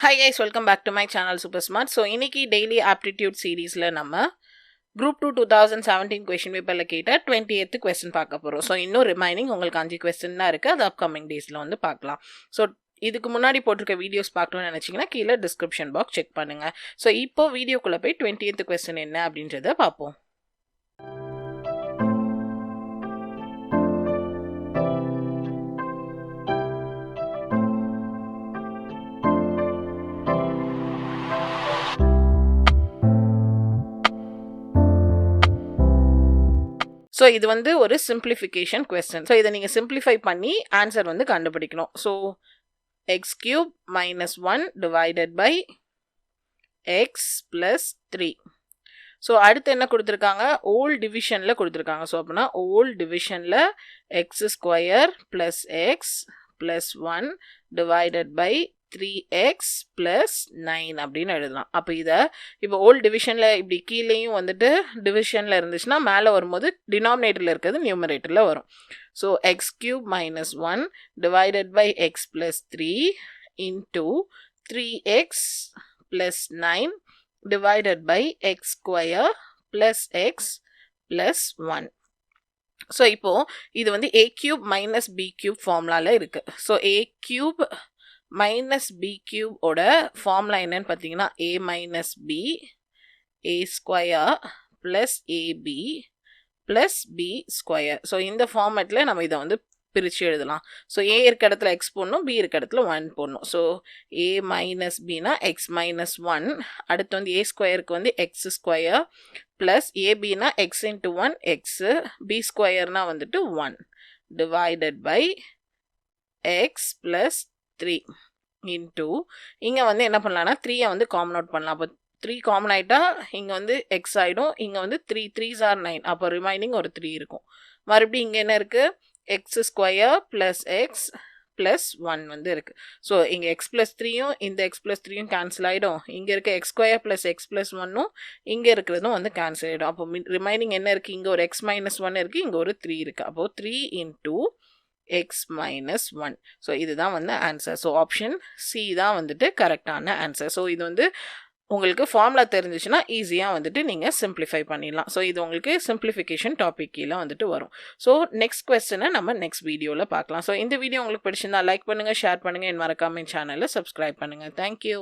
Hi guys, welcome back to my channel Super Smart. So இன்னைக்கு daily aptitude seriesல நம்ம group 2 2017 question paperல கேட்ட 28th question பார்க்க போறோம். So இன்னும் ரிமைனிங் உங்களுக்கு 5 question தான் இருக்கு. அது அப்கமிங் டேஸ்ல வந்து பார்க்கலாம். So இதுக்கு முன்னாடி போட்டிருக்க வீடியோஸ் பார்க்கணும்னு நினைச்சீங்கன்னா கீழே டிஸ்கிரிப்ஷன் பாக்ஸ் செக் பண்ணுங்க. ஸோ இப்போ வீடியோக்குள்ள போய் 20th question என்ன அப்படின்றத பார்ப்போம். ஸோ இது வந்து ஒரு சிம்பிளிஃபிகேஷன் கொஸ்டின். ஸோ இதை நீங்கள் சிம்பிளிஃபை பண்ணி ஆன்சர் வந்து கண்டுபிடிக்கணும். So x cube minus 1 divided by x plus 3. So அடுத்து என்ன கொடுத்துருக்காங்க, ஓல் டிவிஷனில் கொடுத்துருக்காங்க. ஸோ அப்படின்னா ஓல் டிவிஷனில் x square plus x plus 1 divided by 3x plus 9 அப்படின்னு எழுதலாம். அப்போ இதை இப்போ ஓல்ட் டிவிஷனில் இப்படி கீழேயும் வந்துட்டு டிவிஷனில் இருந்துச்சுன்னா மேலே வரும்போது டினாமினேட்டரில் இருக்கிறது நியூமரேட்டரில் வரும். So x cube minus 1 divided by x plus 3 into 3x plus 9 divided by x square plus x plus 1. So இப்போது இது வந்து a cube minus b cube ஃபார்முலாவில் இருக்குது. So a cube minus B கியூபோட ஃபார்முலா என்னன்னு பார்த்தீங்கன்னா a minus B A square plus AB plus B square. So இந்த ஃபார்மேட்டில் நம்ம இதை வந்து பிரித்து எழுதலாம். ஸோ ஏ இருக்க இடத்துல எக்ஸ் போடணும், பி இருக்க இடத்துல 1 போடணும். ஸோ ஏ மைனஸ் பினா எக்ஸ் மைனஸ் 1, அடுத்து வந்து ஏ ஸ்கொயருக்கு வந்து எக்ஸ் ஸ்கொயர் ப்ளஸ் ஏபினா எக்ஸ் இன்ட்டு 1 எக்ஸு, பி ஸ்கொயர்னா வந்துட்டு 1 divided by x plus 3 into இங்கே வந்து என்ன பண்ணலான்னா 3 வந்து காமன் அவுட் பண்ணலாம். அப்போ 3 காமன் ஆகிட்டா இங்கே வந்து எக்ஸ் ஆகிடும், இங்கே வந்து 3 3s are 9, அப்போ ரிமைனிங் ஒரு 3 இருக்கும். மறுபடியும் இங்கே என்ன இருக்குது, X square plus x plus 1 வந்து இருக்குது. ஸோ இங்கே எக்ஸ் ப்ளஸ் 3யும் இந்த எக்ஸ் ப்ளஸ் 3யும் கேன்சல் ஆகிடும். இங்கே இருக்க x square plus x plus 1ம் இங்கே இருக்கிறதும் வந்து கேன்சல் ஆகிடும். அப்போ ரிமைனிங் என்ன இருக்குது, இங்கே ஒரு எக்ஸ் மைனஸ் 1 இருக்குது, இங்கே ஒரு 3 இருக்குது. அப்போது 3 இன்டூ எக்ஸ் மைனஸ் 1. ஸோ இதுதான் வந்து ஆன்சர். ஸோ ஆப்ஷன் சி தான் வந்துட்டு கரெக்டான ஆன்சர். ஸோ இது வந்து உங்களுக்கு ஃபார்முலா தெரிஞ்சிச்சுன்னா ஈஸியாக வந்துட்டு நீங்கள் சிம்பிளிஃபை பண்ணிடலாம். ஸோ இது உங்களுக்கு சிம்பிளிஃபிகேஷன் டாபிக் கீழே வந்துட்டு வரும். ஸோ நெக்ஸ்ட் கொஸ்டினை நம்ம நெக்ஸ்ட் வீடியோவில் பார்க்கலாம். ஸோ இந்த வீடியோ உங்களுக்கு பிடிச்சிருந்தா லைக் பண்ணுங்கள், ஷேர் பண்ணுங்கள், மறக்காம சேனலை சப்ஸ்கிரைப் பண்ணுங்கள். தேங்க்யூ.